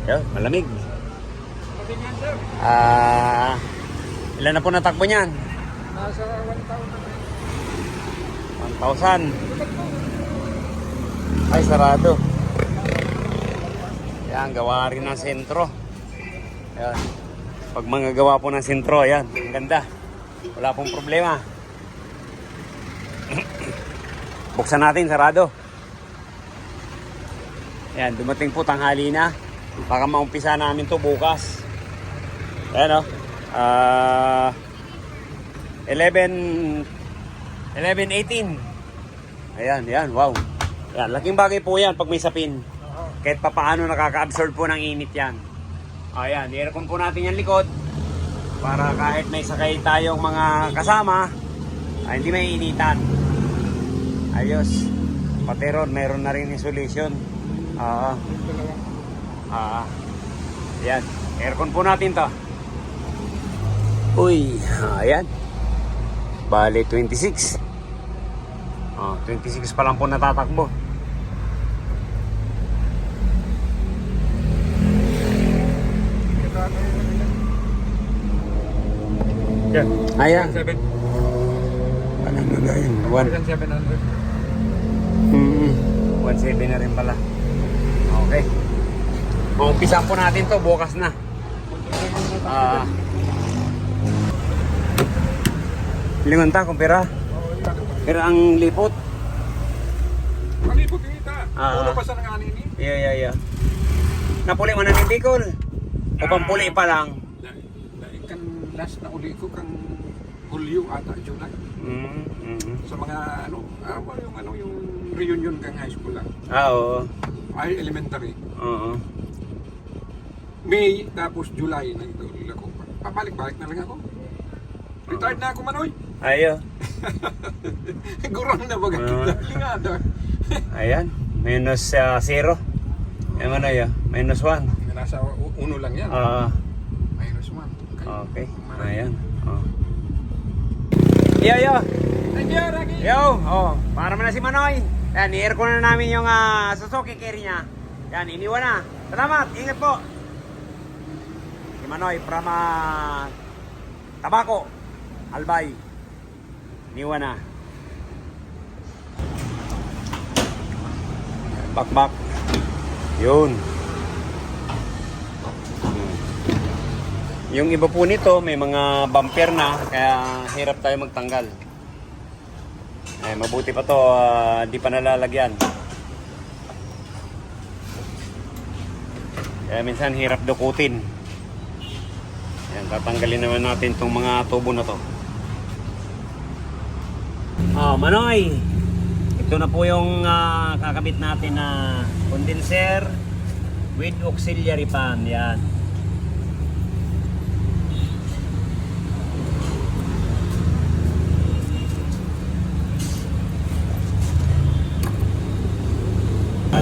Yan, malamig. Matin yan, sir. Ilan na po natakbo niyan? Nasa 1,000 na. 1,000. Ay, sarado. Yan, gawa rin ng sentro. Yan. Pag mga gawa po ng sentro, yan, ang ganda. Wala pong problema. Buksan natin, sarado. Yan, dumating po tanghali na. Baka maumpisa namin to bukas. Ayan o. 11:18. Ayan, yan, wow. Yan, laking bagay po yan pag may sapin. Kahit papaano nakaka-absorb po ng init yan. Ayan, i-aircon po natin yung likod. Para kahit may sakay tayong mga kasama, hindi may initan. Ayos. Pati ron, mayroon na rin insulation. Ayan, aircon po natin to. Uy, ayan. Bale, 26. 26 pa lang po natatakbo. Yan. Ayan. 7. Ano na yun? 1,700. 1.7 na rin pala. Okay. Umpisa po natin to bukas na. Limanta kung pera. Pero ang lipot. Malipot yung ita. Ulo pa sa nanganini. Yeah. Napuli mo na ni Bicol. O pampuli pa lang. Kan last na uli ko kang Hulyo ata, July. Sa mga yung reunion kang high school lang. Oo. Ay, elementary. Oo. May, tapos July na ito ako. Papalik-balik na lang ako. Retired na ako, Manoy. Ayo. Gurang na baga kita. Lingada. Ayan. Minus 0. Ano na yun? Minus 1. Nasa uno lang yan. Minus 1. Okay. Ayan. Yo. Thank you, Rocky. Yo. Para mo na si Manoy. Yan, i-aircon na namin yung Suzuki carry niya. Yan, iniwan na. Salamat. Ingat po. Si Manoy from Tabaco. Albay. Iniwan na. Bakbak. Yun. Yung iba po nito may mga bumper na kaya hirap tayo magtanggal. Mabuti pa to, di pa nalalagyan. Kaya minsan hirap dukutin. Ayan, tatanggalin naman natin tong mga tubo na to. Manoy, ito na po yung kakabit natin na condenser with auxiliary fan. Yan.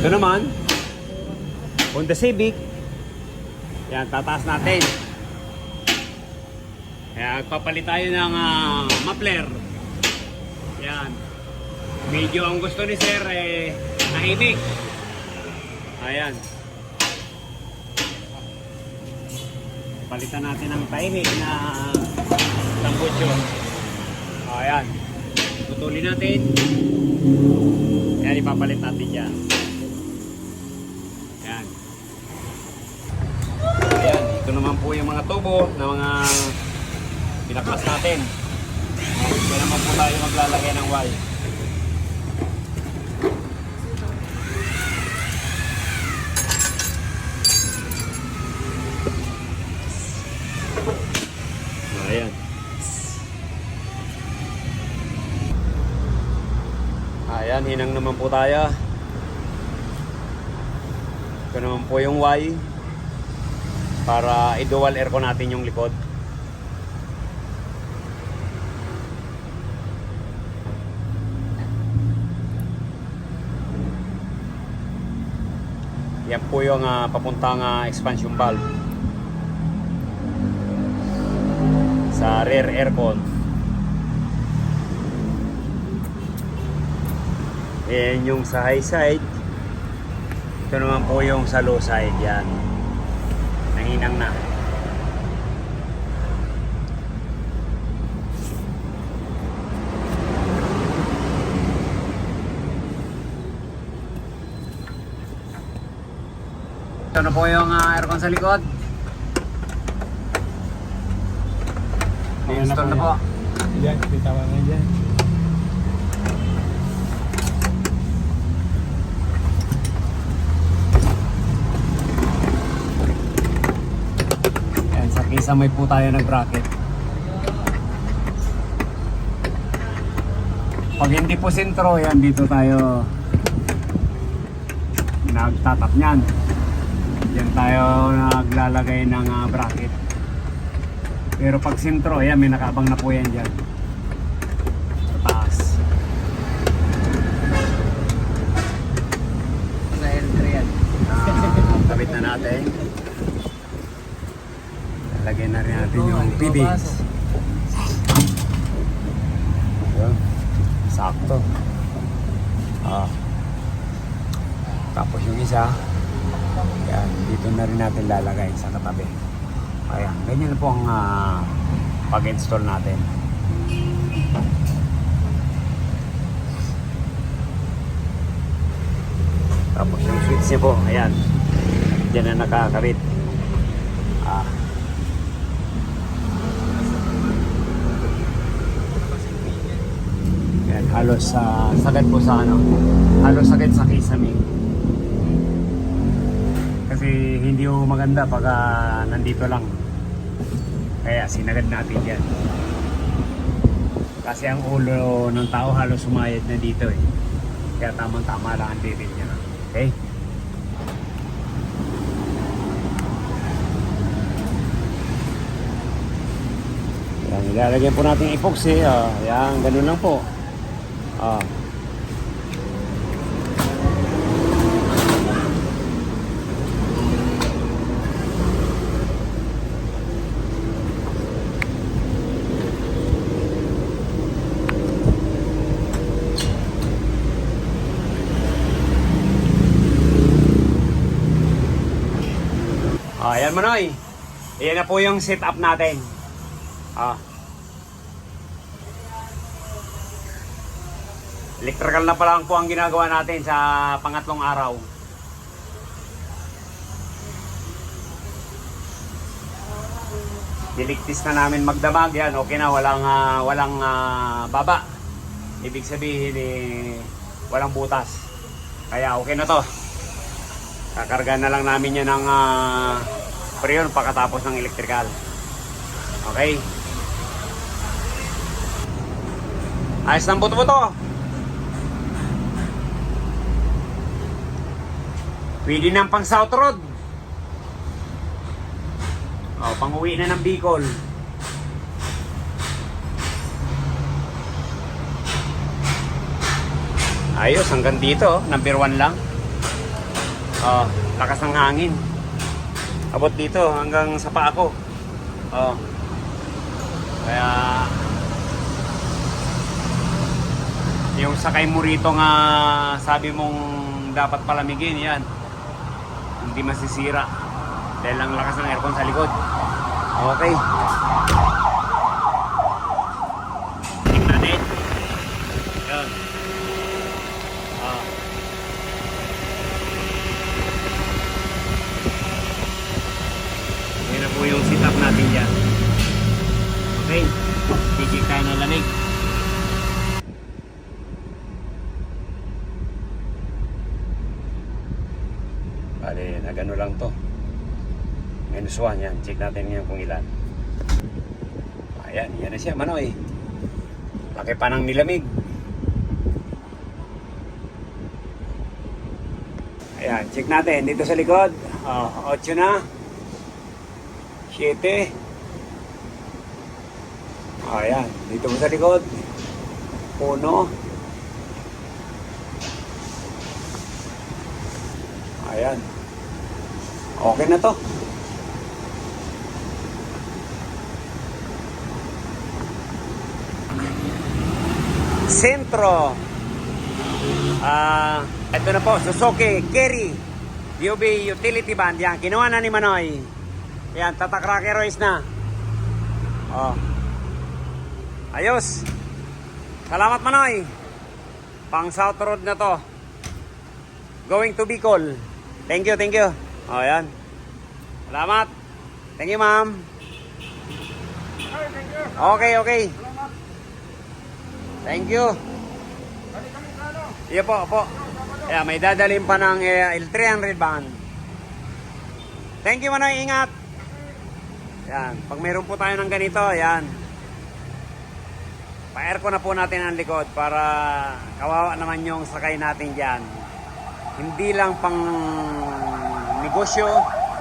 Ito naman, Honda Civic. Yan, tataas natin. Kaya papalit tayo ng muffler. Yan. Medyo ang gusto ni Sir tahimik. Ayan. Palitan natin ng tahimik na tambutso. Ayan. Putulin natin. Ayan, ipapalit natin dyan. Ayan. Ayan. Ito naman po yung mga tubo na mga pinaklas natin. Kaya naman po tayo maglalagay ng wire. Ayan. Ayan, hinang naman po tayo. Ito naman po yung Y para i-dual aircon natin yung likod. Yan po yung papuntang expansion valve sa rear aircon. Yan yung sa high side. Ito naman po yung sa low side. Yan. Nanginang na. Ito na po yung aircon sa likod. I-install na po. Yan, bitawan na dyan. Ayan, sa kisame po tayo nag-bracket. Pag hindi po sentro, yan dito tayo nagtatap niyan. Diyan tayo naglalagay ng bracket. Pero pag sentro, ayan, may nakaabang na po yan dyan. Sa taas. Sa L3 yan. Kabit na natin. Lagyan na rin natin yung feedings. Ayan. Sakto. Tapos yung isa, yan, dito na rin natin lalagay sa katabi. Ayan, ganyan po ang pag-install natin. Tapos yung switch niya po, ayan, dyan na nakakabit. Ayan, halos sagad po sa halos sagad sa kisame. Kasi hindi mo maganda pag nandito lang. Kaya sinagad natin yan. Kasi ang ulo ng tao halos sumayad na dito eh. Kaya tamang-tama lang ang level niya. Okay? Yan, ilalagyan po natin epoxy. Yan, ganun lang po. Ayan Manoy. Ayan na po yung setup natin. Electrical na pa lang po ang ginagawa natin sa pangatlong araw. Diligtis na namin magdamag yan. Okay na, walang baba. Ibig sabihin walang butas. Kaya okay na to. Kakarga na lang namin yan ng preyon pagkatapos ng electrical. Okay. Ayos ng buto-buto. Pwede nang pang South Road. Pang uwi na ng Bicol. Ayos, hanggang dito. Number 1 lang. Lakas ng hangin. Abot dito hanggang sa paa ko. Kaya yung sakay mo rito nga sabi mong dapat palamigin, yan hindi masisira dahil ang lakas ng aircon sa likod. Okay, tingnan natin yan. Yan na po yung setup natin dyan. Okay, tigil tayo ng lamig. Bale, nagano lang to. -1 yan. Check natin yan kung ilan. Ayan, yan na siya, Manoy. Laki pa ng nilamig. Ayan, check natin. Dito sa likod. 8 na. 7. Ayan, dito po sa likod. 1. Ayan. Okay na to. Sentro. Ito na po, Suzuki Carry UV Utility Band. Yan, kinuha na ni Manoy. Yan, tatak Rocky Royce na. Oh. Ayos. Salamat Manoy. Pang South Road na to. Going to Bicol. Thank you, thank you. Oh, yan. Salamat. Thank you, ma'am. Ay, thank you. Okay, okay. Salamat. Thank you. Balik kami sa ano. Iya po, po. Yeah, may dadalhin pa ng L300 van. Thank you, Manoy. Ingat. Yan. Pag mayroon po tayo ng ganito, yan. Pa-aircon na po natin ang likod para kawawa naman yung sakay natin dyan. Hindi lang pang negosyo,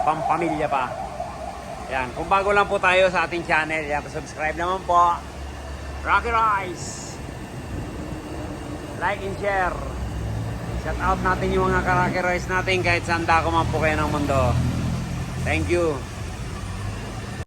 pang pamilya pa. Yan. Kung bago lang po tayo sa ating channel, yan, subscribe naman po. Rocky Rice. Like and share. Shout out natin yung mga ka-Rocky Rice natin kahit saan dako man po kayo ng mundo. Thank you.